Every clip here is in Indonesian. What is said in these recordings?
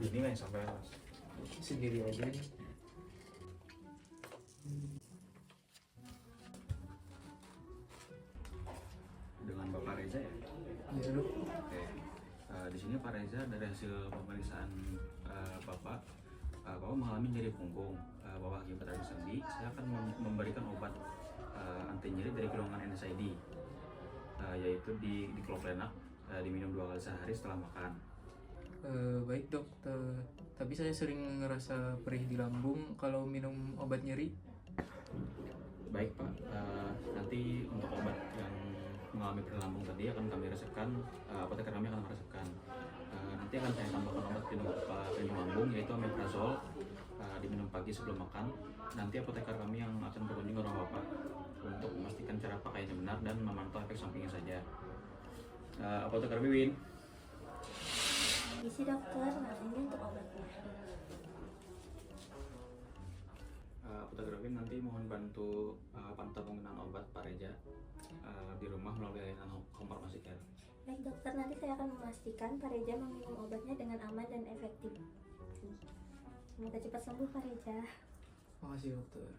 Ini main sampai mas Sendiri aja nih. dengan Bapak Reza ya. Iya dok. Oke. Di sini Pak Reza dari hasil pemeriksaan Bapak, Bapak mengalami nyeri punggung. Bapak akibat dari sendi. Saya akan memberikan obat anti nyeri dari golongan NSAID, yaitu di Diclofenac, diminum 2 kali sehari setelah makan. Baik dok, tapi saya sering ngerasa perih di lambung kalau minum obat nyeri. Baik Pak, nanti untuk obat yang mengalami perih lambung tadi akan kami resepkan, apoteker kami akan meresepkan. Nanti akan saya tambahkan obat penyembuh lambung yaitu omeprazol, diminum pagi sebelum makan. Nanti apoteker kami yang akan berkunjung ke rumah Bapak untuk memastikan cara pakainya benar dan memantau efek sampingnya saja. Apoteker Wiwin. Isi dokter, nah ini untuk obatnya. Apoteker Wiwin nanti mohon bantu pantau penggunaan obat Pak Reza di rumah melalui layanan Home Pharmacy Care. Baik dokter, nanti saya akan memastikan Pak Reza meminum obatnya dengan aman dan efektif. Semoga cepat sembuh Pak Reza. Makasih dokter.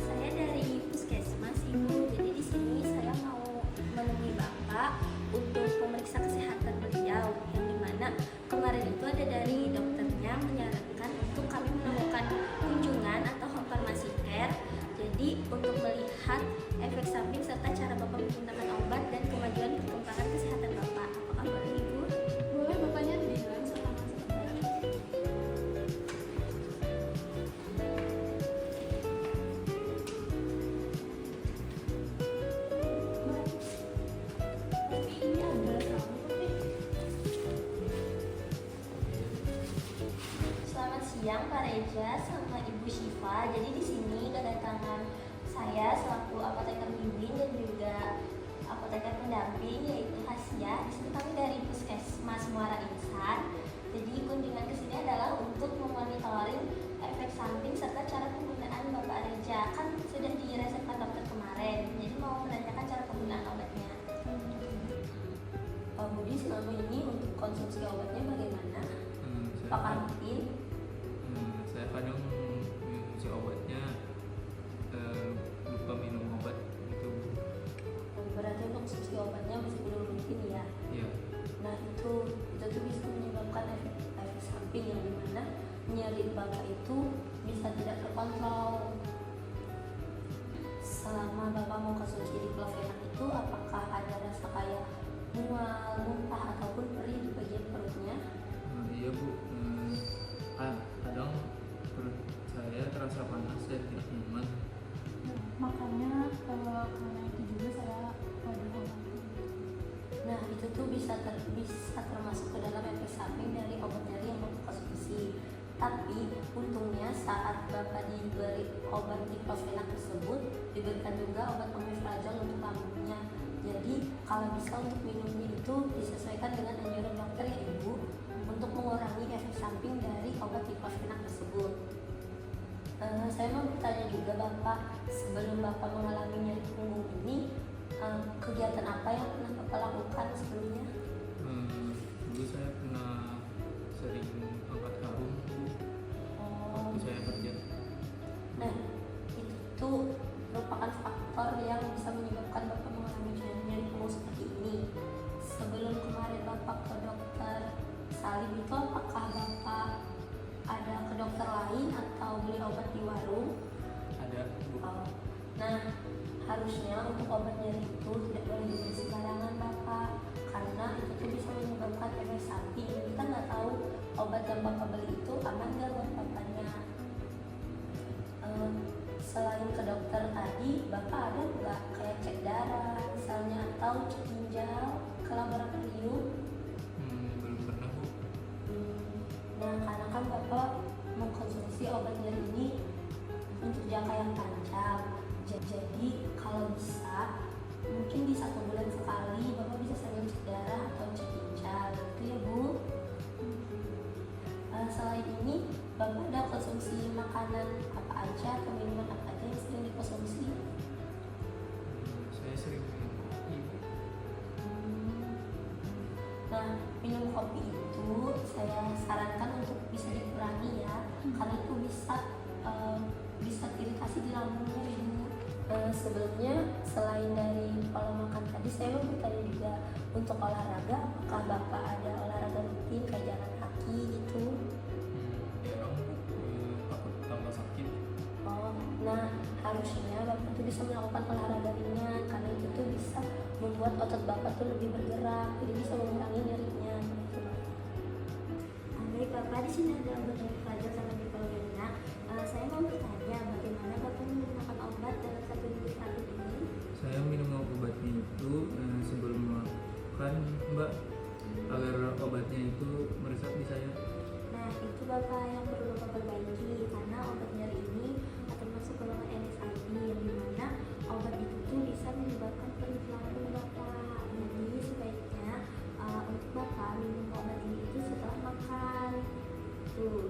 Saya dari Puskesmas Ibu. Jadi di sini saya mau menemui Bapak untuk memeriksa kesehatan beliau, yang dimana kemarin itu ada dari dokternya menyarankan untuk kami melakukan kunjungan atau home pharmacy care. Jadi untuk melihat efek samping serta cara Bapak menggunakan obat dan kemajuan perkembangan kesehatan Bapak. Apakah boleh Ibu? Boleh bapaknya bilang sama sebentar. Tapi ini ada kamu. Selamat siang Pak Reza sama Ibu Syifa. Jadi di sini kedatangan saya selaku apoteker bimbing dan juga apoteker pendamping yaitu Hasya. Di sini kami dari Puskesmas Muara Insan. Jadi kunjungan ke sini adalah untuk memonitoring efek samping serta cara penggunaan Bapak Reza. Kan sudah diresepkan dokter kemarin. Jadi mau menanyakan cara penggunaan obatnya. Pak Budi selama ini untuk konsumsi obatnya bagaimana? Apakah rutin? Saya kadang si obatnya lupa minum obat itu. Berarti untuk konsumsi obatnya masih belum rutin ya. Ya. Nah itu tuh bisa menyebabkan efek samping yang dimana nyeri Bapak itu bisa tidak terkontrol. Selama Bapak mau konsumsi Diclofenac itu, apakah ada rasa kayak mual, muntah ataupun perih di bagian perutnya? Iya bu. Kadang perut saya terasa panas dan tidak nyaman. Makanya karena itu juga saya pada obat. Nah itu tuh bisa termasuk ke dalam efek samping dari obat nyeri yang Bapak konsumsi. Tapi untungnya saat Bapak diberi obat Diclofenac tersebut diberikan juga obat omeprazol untuk lambungnya. Jadi kalau bisa untuk minumnya itu disesuaikan dengan anjuran dokter ya Ibu, untuk mengurangi efek samping dari obat Diclofenac tersebut. Saya mau bertanya juga Bapak, sebelum Bapak mengalami nyeri punggung ini, kegiatan apa yang pernah Bapak lakukan sebelumnya? Dulu saya pernah sering angkat karung bu, waktu saya kerja. Nah, itu merupakan faktor yang bisa menyebabkan Bapak mengalami nyeri punggung seperti ini. Sebelum kemarin Bapak ke dokter Salim itu, apakah Bapak ada ke dokter lain atau beli obat di warung? Ada bu. Nah, harusnya untuk obat nyeri itu tidak boleh dibeli sembarangan Bapak, karena itu tuh bisa menyebabkan efek samping. Kita nggak tahu obat yang Bapak beli itu aman nggak buat Bapaknya. Selain ke dokter tadi, Bapak ada nggak kayak cek darah misalnya atau cek ginjal ke laboratorium? Belum pernah bu. Nah, karena kan Bapak mengkonsumsi obat nyeri ini untuk jangka yang panjang. Jadi kalau bisa mungkin di 1 bulan sekali Bapak bisa sering cek darah atau cek ginjal gitu ya Bu. Selain ini Bapak ada konsumsi makanan apa aja atau minuman apa aja yang sering dikonsumsi? Saya sering minum kopi. Nah, minum kopi itu saya sarankan untuk bisa dikurangi ya, karena itu bisa iritasi di lambungnya Ibu. Sebelumnya selain dari pola makan tadi, saya mau bertanya juga untuk olahraga, apakah Bapak ada olahraga rutin kayak jalan kaki gitu? Jarang Bu, takut tambah sakit. Oh, nah harusnya Bapak tuh bisa melakukan olahraga ringan karena itu tuh bisa membuat otot Bapak tuh lebih bergerak, jadi bisa mengurangi nyerinya. Gitu. Baik Bapak, di sini ada obat dari Fajar sama Diclofenac. Saya mau bertanya bagaimana Bapak menggunakan obat dalam 1 minggu terakhir ini? Saya minum obatnya itu sebelum makan, Mbak, agar obatnya itu meresap di saya. Nah, itu Bapak yang perlu Bapak perbaiki karena obat nyeri ini termasuk golongan NSAID yang dimana obat itu tuh bisa menyebabkan perih lambung Bapak. Jadi sebaiknya untuk Bapak minum obat ini itu setelah makan. Tuh.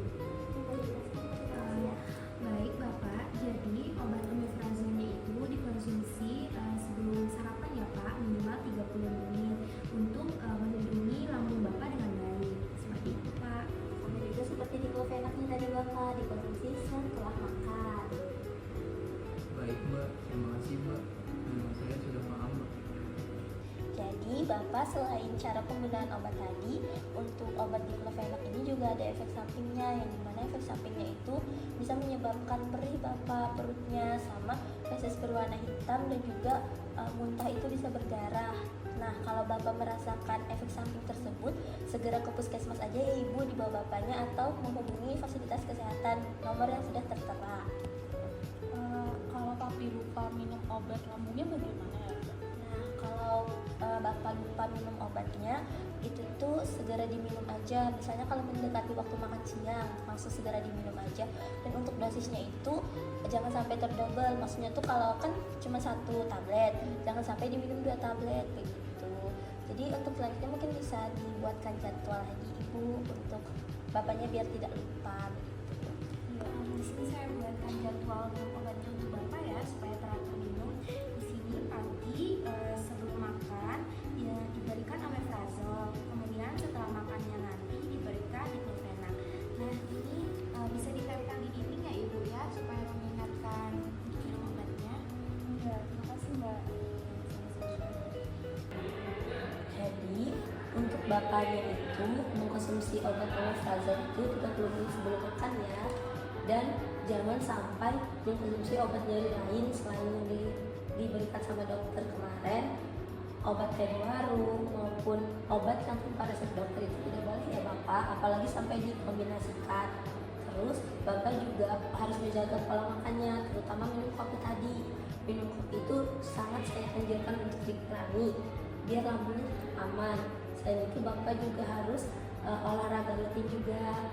Baik Bapak, jadi obat omeprazolnya itu dikonsumsi sebelum sarapan ya Pak, minimal 30 menit untuk melindungi lambung Bapak dengan baik. Seperti itu Pak. Sama juga seperti diclofenacnya tadi Bapak dikonsumsi setelah makan. Baik Mbak, terima kasih Mbak. Saya sudah paham Mbak. Jadi Bapak selain cara penggunaan obat tadi, untuk obat diclofenac ini juga ada efek sampingnya, yang dimana efek sampingnya itu bisa menyebabkan perih Bapak, perutnya sama feses berwarna hitam dan juga muntah itu bisa berdarah. Nah, kalau Bapak merasakan efek samping tersebut, segera ke puskesmas aja ya Ibu, dibawa Bapaknya atau menghubungi fasilitas kesehatan nomor yang sudah tertera. Kalau Papi lupa minum obat lambungnya bagaimana ya? Nah, kalau Bapak lupa minum obatnya, itu tuh segera diminum aja. Misalnya kalau mendekati waktu makan siang, langsung segera diminum aja. Dan untuk dosisnya itu jangan sampai terdouble. Maksudnya tuh kalau kan cuma 1 tablet, jangan sampai diminum 2 tablet begitu. Jadi untuk selanjutnya mungkin bisa dibuatkan jadwal lagi Ibu untuk Bapaknya biar tidak lupa begitu. Ya, di sini saya buatkan jadwal minum obatnya untuk Bapak ya supaya teratur minum. Di sini pagi sebelum makan ya diberikan omeprazol, kemudian setelah makannya nanti diberikan diclofenac. Nah ini bisa ditempel di dinding ya Ibu ya supaya mengingatkan untuk minum obatnya. Ya, terima kasih Mbak. Jadi untuk Bapaknya itu mengkonsumsi obat omeprazol itu 30 menit sebelum makan ya. Dan jangan sampai mengkonsumsi obat nyeri lain selain yang diberikan sama dokter kemarin, obat kayak warung maupun obat yang tanpa resep dokter itu tidak boleh ya Bapak, apalagi sampai dikombinasikan. Terus Bapak juga harus menjaga pola makannya, terutama minum kopi tadi. Minum kopi itu sangat saya anjurkan untuk dikurangi biar lambungnya tetap aman. Selain itu Bapak juga harus olahraga rutin juga.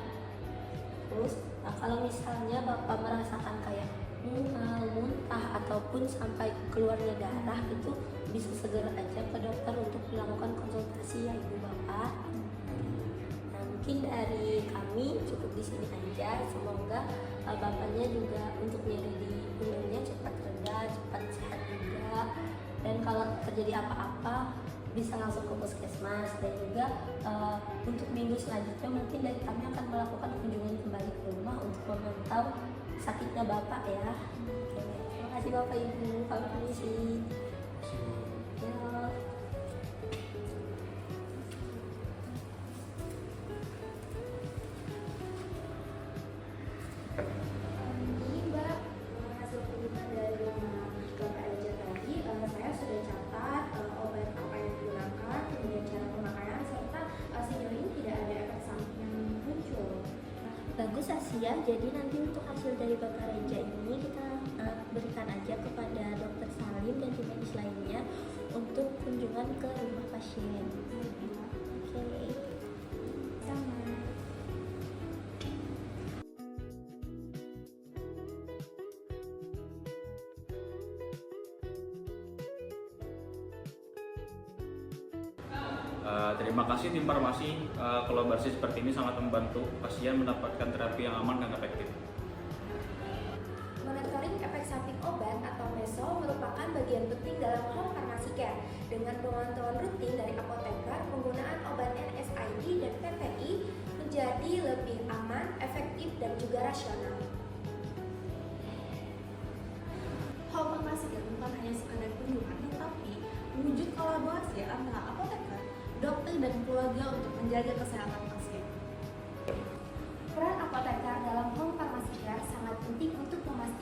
Terus kalau misalnya Bapak merasakan kayak muntah ataupun sampai keluarnya darah, itu bisa segera aja ke dokter untuk dilakukan konsultasi ya Ibu Bapak. Nah, mungkin dari kami cukup di sini aja. Semoga Bapaknya juga untuk nyeri di punggungnya cepat reda, cepat sehat juga. Dan kalau terjadi apa-apa bisa langsung ke puskesmas. Dan juga untuk minggu selanjutnya mungkin dari kami akan melakukan kunjungan kembali ke rumah untuk memantau sakitnya Bapak ya. Oke, terima kasih Bapak Ibu, kami permisi. Ya. Ini Mbak, hasil kunjungan dari rumah Bapak Eja tadi, saya sudah catat obat apa yang digunakan, kemudian cara pemakaian, serta sejauh ini tidak ada efek samping yang muncul. Bagus Asia, jadi nanti untuk hasil dari Bapak Reja ini kita berikan aja kepada Dokter Salim dan tim medis lainnya untuk kunjungan ke rumah pasien. Oke. Sama. Terima kasih tim farmasi, kolaborasi seperti ini sangat membantu pasien mendapatkan terapi yang aman dan efektif. Monitoring efek samping obat atau MESO merupakan bagian penting dalam home pharmacy care. Dengan pemantauan rutin dari apoteker, penggunaan obat NSAID dan PPI menjadi lebih aman, efektif, dan juga rasional. Home pharmacy care bukan hanya sekadar kunjungan, tetapi mewujud kolaborasi antara apoteker, dokter, dan keluarga untuk menjaga kesehatan pasien. Peran apoteker dalam home pharmacy care sangat penting untuk memastikan